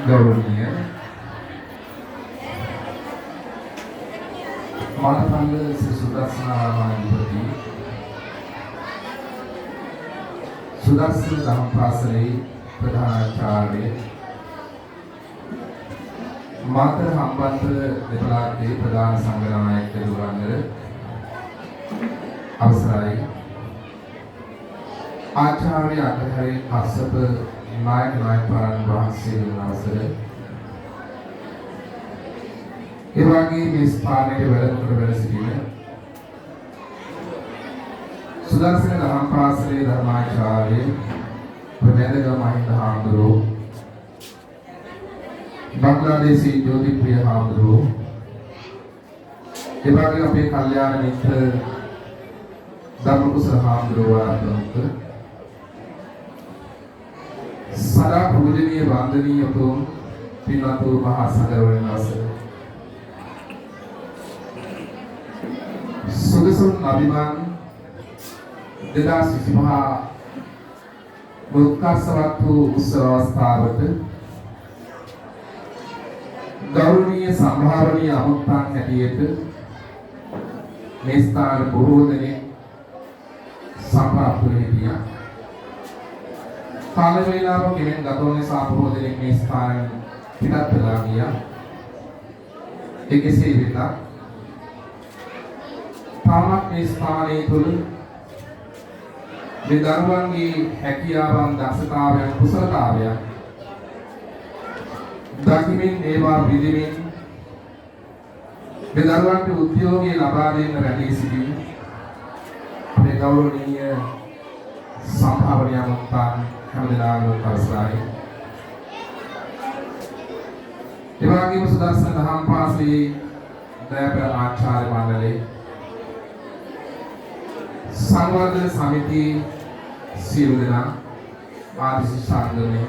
ගෞරවනීය මාතංග ශ්‍රී සුදර්ශනාරාමාධිපති සුදර්ශන ධම්ම පාසලේ ප්‍රධානාචාර්ය මාතර හම්බන්තොට දෙපළාතේ ප්‍රධාන සංඝනායක දුරන්දර අවසරයි ආචාර්ය අගහරි කස්සප නායකයන් වහන්සේගේ අවසර ඒ වගේ මේ ස්ථානයේ වැඩ සිටින සුදර්ශන ධම්ම පාසලේ ධර්මාචාර්ය ප්‍රවේදක මහින්ද හාමුදුරුවෝ බංග්ලාදේශී ජෝතිප්‍රිය හාමුදුරුවෝ ඒ වගේ අපේ කල්යාණ මිත්‍ර ධම්මකුසල හාමුදුරුවෝ ආරම්භ සදා පූජනීය වන්දනීය උතුම් පින්වත්තු මහා සංඝරත්නයන් අවසර සුදසුන් අභිමාන 2025 මුක්කාසවත්තු උත්සව අවස්ථාවට ගෞරවනීය සම්භාවනීය අමුත්තන් හැටියට මේ ස්ථාන බොහෝ දෙනෙක් සම්ප්‍රාප්ත වෙලා කාල වේලාව කෙනෙක් ගතවන නිසා බොහෝ දෙනෙක් මේ ස්ථාන පිටත් වෙලා ගියා. ඒකසේ වෙලා තාමත් මේ ස්ථානයේ තුල මේ දරුවන්ගේ හැකියාවන් දක්ෂතාවයන් කුසලතාවයන් දකිමින් ඒවා විදිමින් මේ දරුවන්ට උද්‍යෝගය ලබා දෙන්න රැඳී සිටින මේ ගෞරවනීය සම්භාවනීය මුත්තන් හැමදෙනාගේම අවසරයි. ඒ වගේම සුදර්ශන දහම් පාසලේ දයාපර ආචාර්ය මණ්ඩලයේ සංවර්ධන සමිති සියලු දෙනා ආදිසි සංගමේ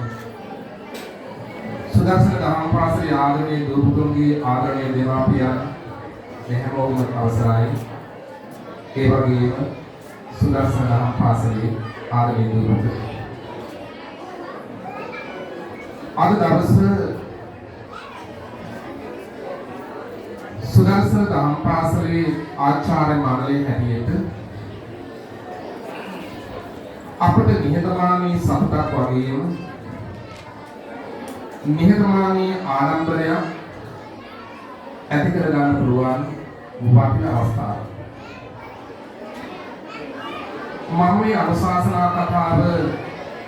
සුදර්ශන දහම් පාසලේ ආදරණීය දූපුතුන්ගේ ආදරණීය දේවාපියන් මේ හැමෝම අවසරයි. ඒ වගේම සුදර්ශන දහම් පාසලේ ආදරණීය දූපුතුන් අද දවසේ සුදර්ශන දහම් පාසලේ ආචාර්ය මණ්ඩලයේ හැටියට අපට නිහතමානී සතුටක් වගේම නිහතමානී ආඩම්බරයක් ඇති කර ගන්න පුළුවන් වටිනා අවස්ථාවක්. මම මේ අනුශාසනා කතාව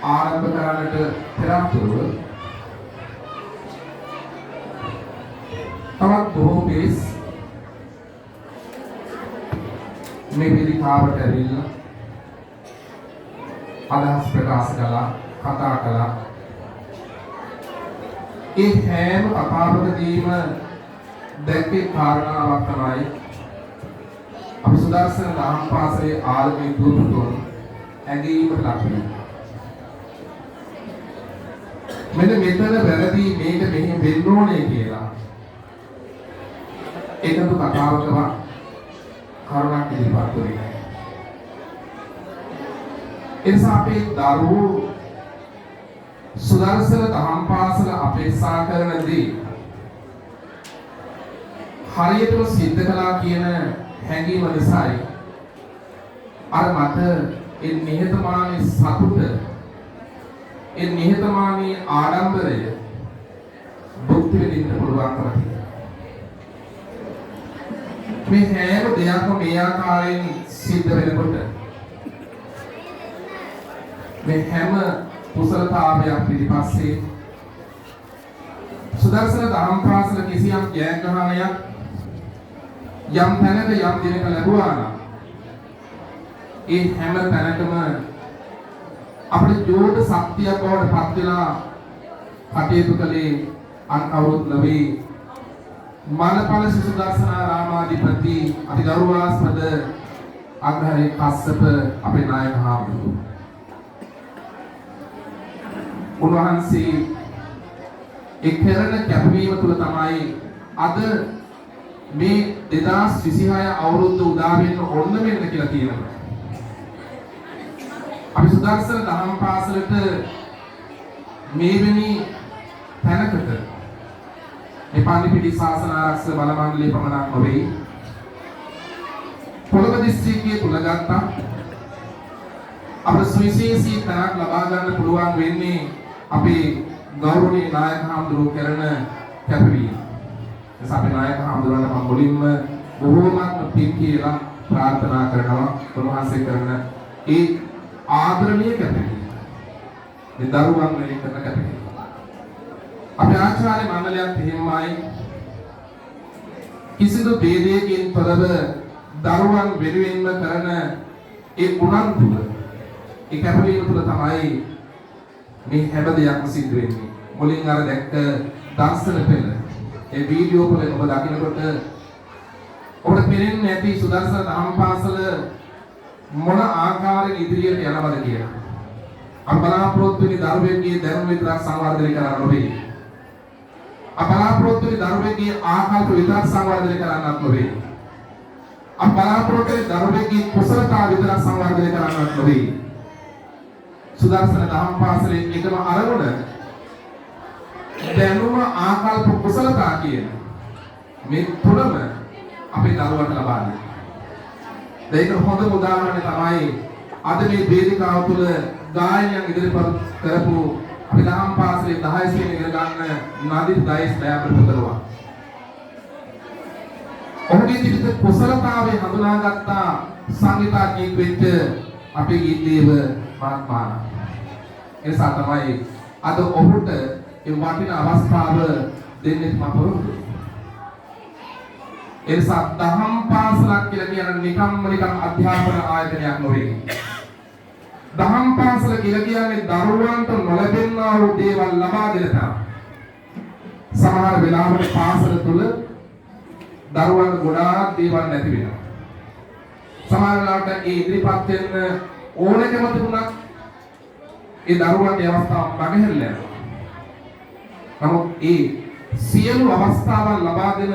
ආරම්භ කරන්නට පෙර ආතුව තවත් බොහෝ පිරිස් මේ පිළිකාවට ඇවිල්ලා අදහස් ප්‍රකාශ කළා, කතා කළා. ඒ හැම කතාවකදීම දැක්කේ කාරණාවක් තමයි අපි සුදර්ශන දහම් පාසලේ ආලමේ දූපුතුන් ඇගීමට ලක් වෙනවා. මෙන්න මෙතන වැරදි මේක මෙහෙම වෙන්න ඕනේ කියලා ඒකතු කතාවකම කරුණක් ඉදිරිපත් කරේ. එනිසා අපේ දරුවෝ සුදර්ශන දහම් පාසල අපේක්ෂා කරන දේ හරියටම සිද්ධ කළා කියන හැඟීම නිසායි අර මට ඒ නිහතමානී සතුට ඒ නිහතමානී ආඩම්බරය භුක්ති විඳින්න පුළුවන්කම තියෙනවා. මේ හැම දෙයක්ම මේ ආකාරයෙන් සිද්ධ වෙනකොට මේ හැම කුසලතාවයක් පිළිපස්සේ සුදර්ශන දහම් පාසල කිසියම් ජයග්‍රහණයක් යම් තැනක යම් දිනක ලැබුවා නම් ඒ හැම තැනකම අපේ ජෝඩ ශක්තියක් බවට පත් වෙලා කටයුතු කළේ අන් කවුරුත් නෙවෙයි මනපල සුදර්ශනාරාමාධිපති අති ගෞරවාස්පද අග්‍රහරි කස්සප අපේ නායක හාමුදුරුවෝ. උන්වහන්සේ ඒ කරන කැපවීම තුළ තමයි අද මේ 2026 අවුරුද්ද උදා වෙන්න ඕන වෙන්න කියලා කියනවා. අපි සුදර්ශන දහම් පාසලට මේවෙනි තැනක තැනකට මේ පානිපිටි ශාසන ආරක්ෂක බල මණ්ඩලයේ පමණක් නොවේ කොළඹ දිස්ත්‍රික්කයේ තුල ගත්තා අපේ සුවිශේෂී තනක් ලබා ගන්න පුළුවන් වෙන්නේ අපේ ගෞරවනීය නායක හඳුරු කරන කැපවීම. එස අපේ නායක හඳුරන මම මුලින්ම බොහෝමත්ම පින් කියලා ප්‍රාර්ථනා කරනවා උන්වහන්සේ කරන ඒ ආදරණීය කැපවීම. මේ දරුවන් වෙනුවෙන් කරන කැපවීම. අපේ ආචාර්ය මණ්ඩලයත් එහෙමයි කිසිදු ભેදයකින් තොරව දරුවන් වෙනුවෙන්ම කරන ඒ උනන්දුව ඒ කැපවීම තුළ තමයි මේ හැම දෙයක්ම සිද්ධ වෙන්නේ. මුලින් අර දැක්ක දර්ශන පෙළ ඒ වීඩියෝ වල ඔබ දකිනකොට ඔබට පේන්නේ නැති සුදර්ශන දහම් පාසල මොන ආකාරයෙන් ඉදිරියට යනවද කියලා. අපලාප්‍රොත්තු වෙන දරුවෙක්ගේ දැනුම විතරක් සංවර්ධනය කරන්න නොවේ. අපලාප්‍රොත්තු වෙන දරුවෙක්ගේ ආකල්ප විතරක් සංවර්ධනය කරන්නත් නොවේ. අපලාප්‍රොත්තු වෙන දරුවෙක්ගේ කුසලතා විතරක් සංවර්ධනය කරන්නත් නොවේ. සුදර්ශන දහම් පාසලේ එකම අරමුණ දැනුම ආකල්ප කුසලතා කියන මේ තුනම අපේ දරුවන්ට ලබා දෙන්න. ඒක හොඳ උදාහරණයක් තමයි අද මේ වේදිකාව තුළ ගායනයන් ඉදිරිපත් කරපු අපේ දහම් පාසලේ 10 ශ්‍රේණිය ඉගෙන ගන්න නදිත් දයස් දයාපර පුතරුවා. ඔහුගේ තිබිච්ච කුසලතාවේ හඳුනාගත්තා සංගීතඥයෙක් වෙච්ච අපේ ගීතේව මහත්මයා. ඒ නිසා තමයි අද ඔහුට ඒ වටිනා අවස්ථාව දෙන්නේ මම පොරොන්දු. ඒ නිසා දහම් පාසලක් කියලා කියන්නේ නිකම් අධ්‍යාපන ආයතනයක් නෙවෙයි. දහම් පාසල කියලා කියන්නේ දරුවන්ට නොලැබෙනා වූ දේවල් ලබා දෙන තැන. සමහර වෙලාවට පාසල තුල දරුවන්ට ගොඩාක් දේවල් නැති වෙනවා. සමහර වෙලාවට ඒ ඉදිරිපත් වෙන ඕනකම තිබුණත් ඒ දරුවන්ගේ අවස්ථාව මගහැරලා යනවා. නමුත් ඒ සියලු අවස්ථාවන් ලබා දෙන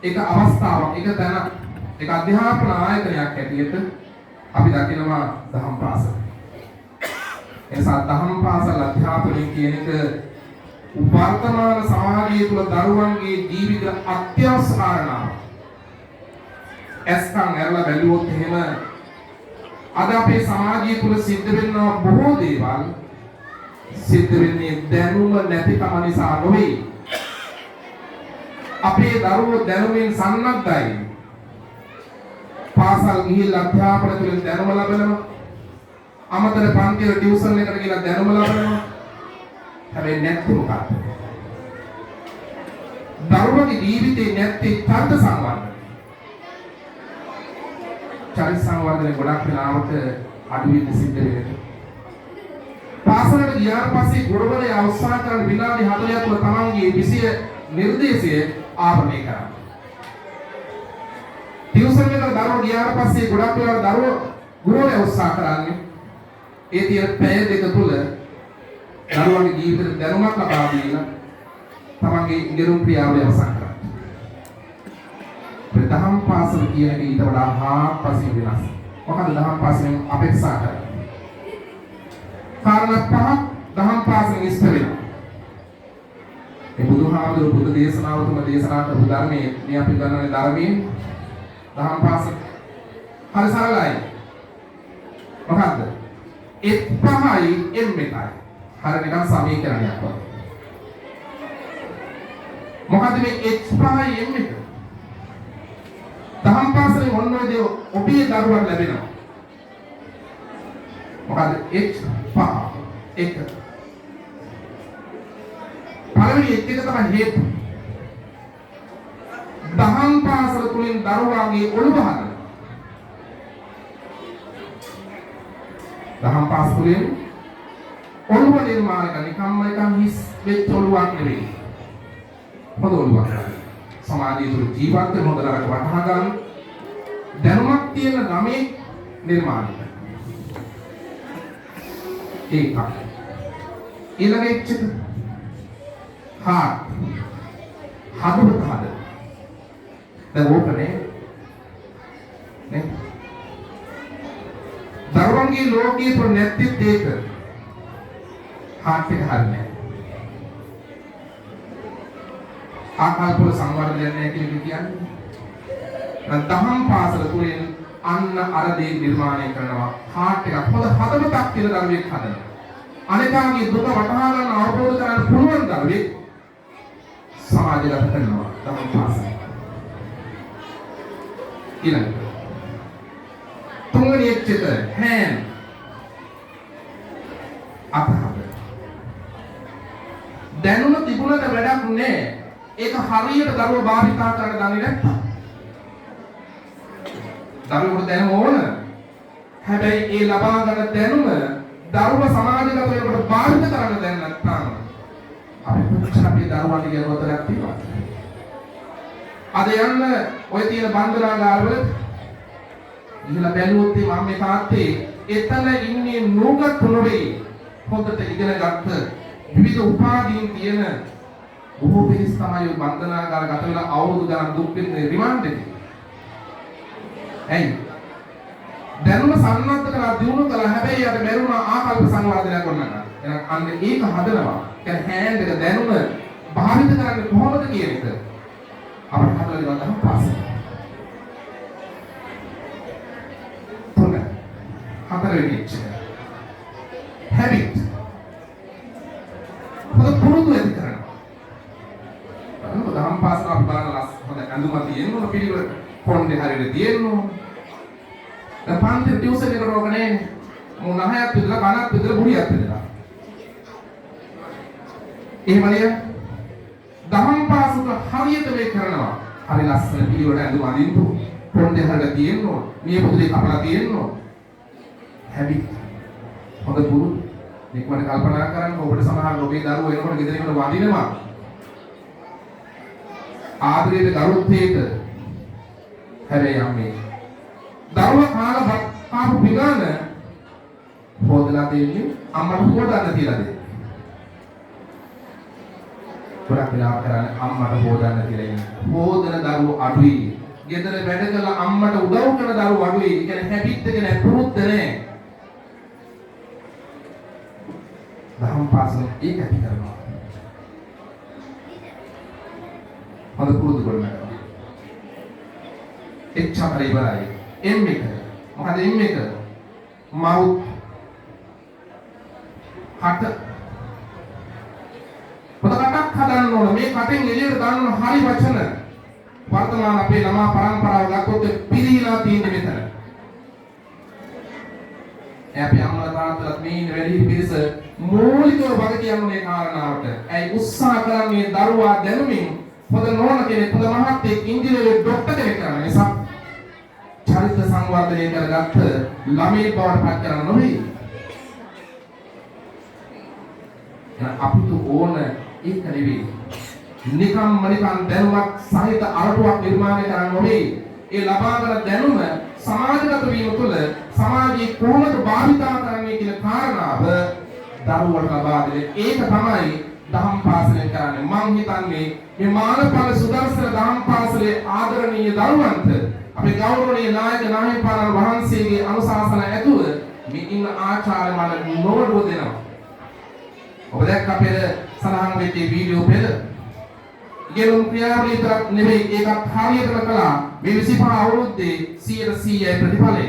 එක අවස්ථාවක්, එක තැන, එක අධ්‍යාපන ආයතනයක් ඇටියට අපි දකිනවා දහම් පාසල. එනිසා දහම් පාසල අධ්‍යාපනය කියන එක වර්තමාන සමාජය තුළ දරුවන්ගේ ජීවිත අත්‍යවශ්‍ය කාරණාවක්. එස්කම් ඇරලා බැලුවොත් එහෙම අද අපේ සමාජය තුළ සිද්ධ වෙන බොහෝ දේවල් සිද්ධ වෙන්නේ දැනුම නැතිකම නිසා නොවේ. අපේ දරුවෝ දැනුමින් සන්නද්ධයි. පාසල් ගිහිල්ලා අධ්‍යාපන තුළින් දැනුම ලබනවා. අමතර පන්තිවල ටියුෂන් එකට ගිහිල්ලා දැනුම ලබනවා. හැබැයි නැත්නම් මොකක්ද? දරුවගේ ජීවිතේ නැත්තේ චරිත සංවර්ධනය. චරිත සංවර්ධනය ගොඩක් වෙලාවට අඩු වෙන්න සිද්ධ වෙනවා. පාසලට ගියාට පස්සේ ගොඩවලේ අවස්ථා කරන විනාඩි 40ක් තුළ තමන්ගේ විෂය නිර්දේශය ආවරණය කරනවා. ටියුෂන් එකට දරුවෝ ගියාට පස්සේ ගොඩක් වෙලාවට දරුවෝ ගුරුවරයා උත්සාහ කරන්නේ ඒ තියෙන පැය දෙක තුළ දරුවන්ගේ ජීවිතේ දැනුමක් ලබා දීලා තමන්ගේ ඉගෙනුම් ක්‍රියාවලිය අවසන් කරනවා. දහම් පාසල කියන එක ඊට වඩා හාත්පසින් වෙනස්. මොකද දහම් පාසලෙන් අපේක්ෂා කරන්නේ? කාරණා පහක් දහම් පාසලෙන් ඉස්ත වෙනවා. මේ බුදුහාමුදුරු බුදු දේශනාව තුළ දේශනා කරපු ධර්මයේ මේ අපි ගන්නනේ ධර්මයේ දහම් පාසල හරි සරලයි. මොකද්ද? එත් පහයි එම් එකයි. හරිය නිකන් සමීකරණයක් වගේ. මොකද මේ එත් පහයි එම් එක? දහම් පාසලේ මොන වේද ඔබේ දරුවන් ලැබෙනවා. මොකද එච් පහ එක. පළවෙනි එච් එක තමයි හේතු. දහම් පාසල තුලින් දරුවාගේ ඔළුව හදනවා. දහම් පාසල තුලින් ඔළුව නිර්මාණය කරන නිකම්ම නිකන් හිස් වෙච්ච ඔළුවක් නෙවෙයි. හොඳ ඔළුවක්. සමාජය තුළ ජීවත් වෙන හොඳ නරක වටහා ගන්න දැනුමක් තියෙන ළමයි නිර්මාණය කරනවා. ඒක. ඊළඟ එච් එක හදවත හද. දැන් ඕකනේ නේ. දරුවන්ගේ ලෝකයේ තුල නැතිත් ඒක. හાર્ට් එක හරිනේ. ආකල්පවල සංවර්ධනයක් නැහැ කියන්නේ. දහම් පාසල තුලින් අන්න අර දේ නිර්මාණය කරනවා. හાર્ට් එකක් හොඳ හදවතක් තියෙන දරුවෙක් හදනවා. අනිකාගේ දුක වටහා ගන්න අවබෝධ කරගන්න පුළුවන් දරුවෙක් සමාජගත කරනවා. දහම් පාසල. ඊළඟට තුන්වෙනි එක්චිත hand අතහද දැනුම තිබුණට වැඩක් නෑ. ඒක හරියට දරුවා භාවිතා කරන්න දන්නේ නැත්නම් දරුවෝ දැනුම ඕන. හැබැයි ඒ ලබා ගන්න දැනුම දරුවා සමාජගත වෙනකොට භාවිත කරන්න දැන නැත්නම් අපි කොච්චර අපේ දරුවන්ට කියනවතරක් තියෙනවද? අද යන්න ඔය තියෙන බන්ධනාගාරවල ඉහළ බැලුවොත් මම තාත්තේ එතන ඉන්නේ නුගත් නෙවෙයි හොඳට ඉගෙන ගත්ත විවිධ උපාධීන් තියෙන බොහෝ පිරිස් තමයි බන්ධනාගාර ගත වෙලා අවුරුදු ගණන් දුක් විඳින රිමාන්ඩ් එකේ. ඇයි? දැනුම සම්මත කරලා දිනු කළා හැබැයි අර මෙරුණා ආකල්ප සංවර්ධනයක් කරනවා. එහෙනම් අන්න ඒක හදනවා. කියන්නේ හෑන්ඩ් එක දැනුම භාවිත කරන්නේ කොහොමද කියන එක අපිට හදලා දෙනවා තමයි පාසල. තුන හතරවෙනි එක habit පොත පුරුදු වෙන්න කරනවා. දහම් පාසල අපි බලන ලස් හොඳ ඇඳුමක් තියෙන්න ඕන පිළිවෙල කොණ්ඩේ හරියට තියෙන්න ඕන. දැන් පන්ති ටියුෂන් එකට රෝගනේ මු 9ක් විතර කනක් විතර බුඩියක් විතර. එහෙම නේද? දහම් පාසල හරියට මේ කරනවා. හරි ලස්සන පිළිවෙල ඇඳුම අඳින්න ඕන. කොණ්ඩේ හරියට තියෙන්න ඕන. මේ පුදුලේ කපලා තියෙන්න ඕන. habit හොඳ පුරුදු නිකමට කල්පනා කරන්න ඔබට සමහර ඔබේ දරුවෝ එනකොට ගෙදර ඉන්න වඳිනවා ආදරයට ගරුත්වයට හැබැයි අම්මේ දරුවා කාලා කාපු පිඟාන හොදලා දෙන්නේ අම්මට හොදන්න තියලා දෙන්නේ ගොඩක් වෙලාවට කරන්නේ අම්මට හොදන්න කියලා ඉන්නේ හොදන දරුවෝ අඩුයි ගෙදර වැඩ කරලා අම්මට උදව් කරන දරුවෝ අඩුයි ඒ කියන්නේ හැබිට් එක නෑ පුරුද්ද නෑ දහම් පාසල ඒක ඇති කරනවා. හොඳ පුරුදු කරනවා. එච්චර ඉවරයි. එම් එක. මොකද එම් එක? මවුත් හත. පොතකට හදන්න ඕන. මේ කටෙන් එළියට දාන්න ඕන හරි වචන. වර්තමාන අපේ ළමා පරම්පරාව ගත්තොත් පිළිහිලා තියෙන්නේ මෙතන. අපි අම්මලා තාත්තලාත් මේ ඉන්න වැඩි පිරිස මූලිකව වග කියන්නේ කාරණාවට. ඇයි උත්සාහ කරන්නේ දරුවා දැනුමින් හොඳ නෝන කෙනෙක් හොඳ මහත්තයෙක් ඉංජිනේරු ડોක්ටර් කෙනෙක් කරන්න නිසා චරිත සංවර්ධනය කරගත්ත ළමයි බවට පත් කරන්න නොවේ. අපිට ඕන ඒක නෙවෙයි. නිකම් දැනුමක් සහිත අරටුවක් නිර්මාණය කරන්න නොවේ. ඒ ලබාගත් දැනුම සමාජගත වීම තුළ සමාජයේ කොහොමද භාවිතා කරන්නේ කියන කාරණාව දරුවන්ට ලබා දෙන්නේ. ඒක තමයි දහම් පාසලෙන් කරන්නේ. මම හිතන්නේ මේ මානවඵල සුදර්ශන දහම් පාසලේ ආදරණීය දරුවන්ට අපේ ගෞරවනීය නායක නාහිමිපාණන් වහන්සේගේ අනුශාසන ඇතුව මේ ඉන්න ආචාර්ය මණ්ඩල නොවඩුව දෙනවා. ඔබ දැක්ක අපේ සඳහන් වෙච්ච වීඩියෝ පෙළ ගෙලුම් ක්‍රියාවලිය විතරක් නෙවෙයි ඒකත් හරියටම කළා. මේ 25 අවුරුද්දේ 100% ප්‍රතිඵලය.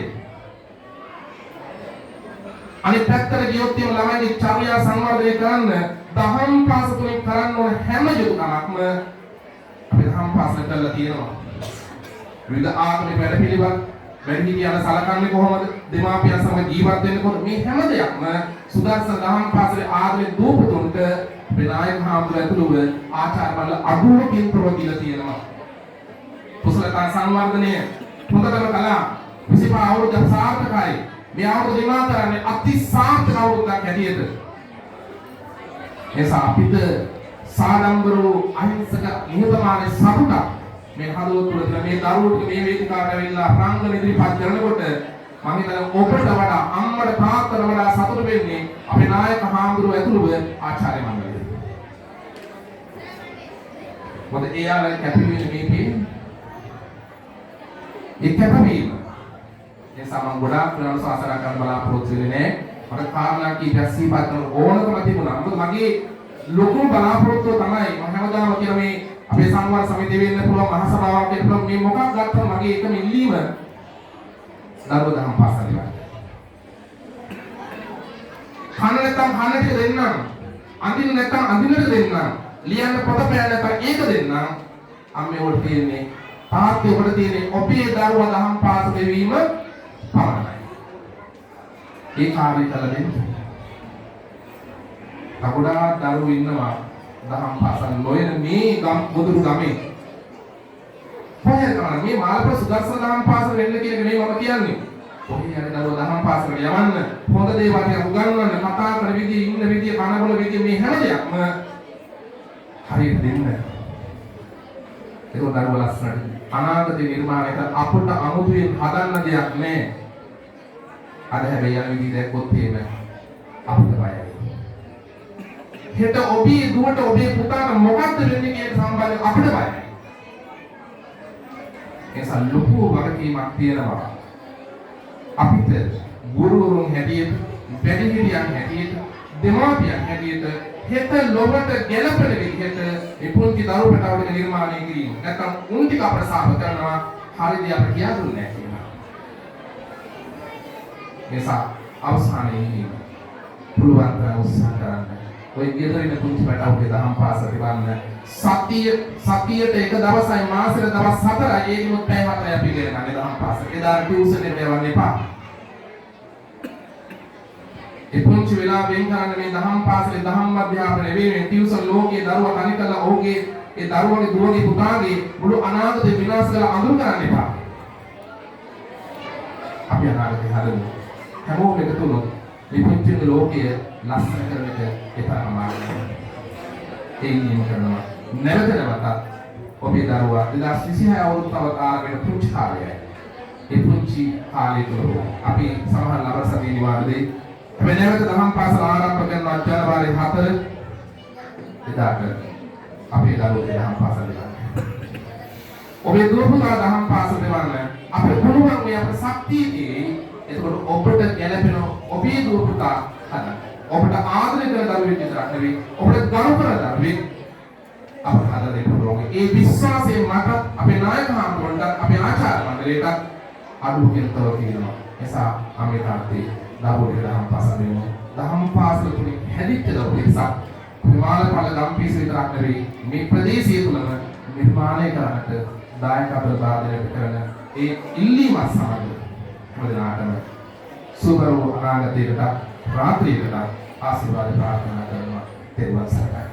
අනිත් පැත්තට ගියොත් මේ ළමයිගේ චර්යා සංවර්ධනය කරන්න දහම් පාසල තුලින් කරන්න ඕන හැම යුතුයකමක්ම අපි දහම් පාසල කරලා තියෙනවා. විවිධ ආගමික වැඩපිළිවෙල වැඩිහිටියන් සලකන්නේ කොහොමද? දෙමාපියන් සමග ජීවත් වෙන්නේ කොහොමද? මේ හැම දෙයක්ම සුදර්ශන දහම් පාසලේ ආදරේ දූපතුන්ට විනායක හාමුදුරුවෝ ඇතුළුව ආචාර්ය මණ්ඩල අභූතකින් ප්‍රවතිලා තියෙනවා. කුසලතා සංවර්ධනය හොඳටම කළා. 25 අවුරුද්ද සාර්ථකයි. මේ අවුරුදු නිමා කරන්නේ අති සාර්ථක අවුරුද්දක් හැටියට. එසා අපිට සාඩම්බරු අහිංසක නිහතමානී සතුටක් මේ හදවත තුළ තියෙන මේ දරුවෝට මේ වේදිකාවට ඇවිල්ලා රංගන ඉදිරිපත් කරනකොට මම හිතනවා ඔබට වඩා අම්මට තාත්තට වඩා සතුට වෙන්නේ අපේ නායක හාමුදුරුවෝ ඇතුළුව ආචාර්ය මණ්ඩලය. මොකද එයාලා කැපවීම මේකේ ඒ කැපවීම නිසා මම ගොඩාක් වෙනස් ආසාර කරන බලාපොරොත්තු වෙන්නේ නැහැ. මට කාරණා කීපයක් සිහිපත් කරන ඕනකම තිබුණා. මොකද මගේ ලොකුම බලාපොරොත්තුව තමයි මම හැමදාම කියන මේ අපේ සංවර්ධන සමිතිය වෙන්න පුළුවන් මහ සභාවක් වෙන්න පුළුවන් මේ මොකක් ගත්තම මගේ එකම ඉල්ලීම දරුවෝ දහම් පාසල් ඉවරයි. කන නැත්තම් කනට දෙන්නම්. අඳින්න නැත්තම් අඳින්නට දෙන්නම්. ලියන්න පොත පෑන්න නැත්තම් ඒක දෙන්නම්. අම්මේ උඩ තියෙන්නේ තාත්තේ උඩ තියෙන්නේ ඔබේ දරුවා දහම් පාසල් දෙවීම පමණයි. ඒ කාර්යය කළ දෙන්න. තවඩා දරුවෝ ඉන්නවා දහම් පාසල් නොයන මේ බුදුරු ගමේ. කොහේද කරන්නේ මේ මාළපුර සුදර්ශන දහම් පාසල වෙන්න කියන එක මේ මම කියන්නේ. කොහේ යන දරුවෝ දහම් පාසලට යවන්න හොඳ දේවල් ටික උගන්වන්න කතා කරන විදිය ඉන්න විදිය කනබල විදිය මේ හැම දෙයක්ම හරියට දෙන්න. ඒක දරුවෝ ලස්සනට අනාගතේ නිර්මාණය කර අපට අමුතුවෙන් හදන්න දෙයක් නෑ. අද හැබැයි යන විදිය දැක්කොත් එහෙම අපිට බයයි. හෙට ඔබේ දුවට ඔබේ පුතාට මොකක්ද වෙන්නේ කියන සම්බන්ධව අපිට බයයි. ඒසල් ලොකු වගකීමක් තියෙනවා. අපිට ගුරුවරුන් හැටියට, වැඩිහිටියන් හැටියට, දෙමාපියන් හැටියට හෙට ලොවට ගැළපෙන විදිහට මේ පුංචි දරුවෝ පැටවලක නිර්මාණය කිරීම. නැත්නම් උන් ටික අපට සාප කරනවා හරියදී අපිට කියා දුන්නේ නැහැ කියලා. ඒසා අවසානයේ පුළුවන් තරම් උත්සාහ කරන්න. ඔය ගෙදරින් පුංචි පැටවුගේ දහම් පාසල ඉවන්න සතියට එක දවසයි මාසෙට දවස් 4යි ඒකෙමුත් පැය 4යි අපි ඉගෙන ගන්න දහම් පාසල. එදා ටියුෂන් එකට යවන්න එපා. ඒ පුංචි වෙලාව වෙන් කරන්න මේ දහම් පාසලේ දහම් අධ්‍යාපනය නෙවෙයි ටියුෂන් ලෝකයේ දරුවා තනි කරලා ඔහුගේ ඒ දරුවගේ දුවගේ පුතාගේ මුළු අනාගතේ විනාශ කරලා අඳුර කරන්න එපා. අපි අනාගතේ හදමු. හැමෝම එකතු වුණොත් මේ පුංචි ලෝකයේ ලස්සන කරන එක එතරම්මායි. ඒ නියම කරනවා. නැවතත් ඔබේ දරුවා 2026 අවුරුදු තව කාලයකට පුංචි කාලයයි. ඒ පුංචි කාලය තුළ අපි සමහර ලබසදී නිවාඩුවේ හැබැයි නැවත දහම් පාසල ආරම්භ කරන ජනවාරි 4 එදාට අපේ දරුවෝ දහම් පාසල යනවා. ඔබේ දුව පුතා දහම් පාසල දෙවන්න අපේ පුළුවන් මේ අපේ ශක්තියේ එතකොට ඔබට ගැළපෙන ඔබේ දුව පුතා හදන්න. ඔබට ආදරය කරන දරුවෙක් විතරක් නෙවෙයි ඔබට ගරු කරන දරුවෙක් අපට හදලා දෙන්න පුළුවන්. ඒ විශ්වාසයෙන් මට අපේ නායක හාමුදුරන්ට අපේ ආචාර්ය මණ්ඩලයට අඩු කෙරතව කියනවා. එසා අපි තාත්තේ දරුවෝ දහම් පාසල දෙමු. දහම් පාසල තුලින් හැදිච්ච දරුවෝ නිසා විමානපල ගම්පිස විතරක් නෙවෙයි මේ ප්‍රදේශය තුලම නිර්මාණය කරන්නට දායකත්ව බාධනය කරන ඒ ඉල්ලීම සමග මොදනාටම සුබ වූ අනාගතයකට රාත්‍රියකට ආශිර්වාද ප්‍රාර්ථනා කරනවා. තෙරුවන් සරණයි.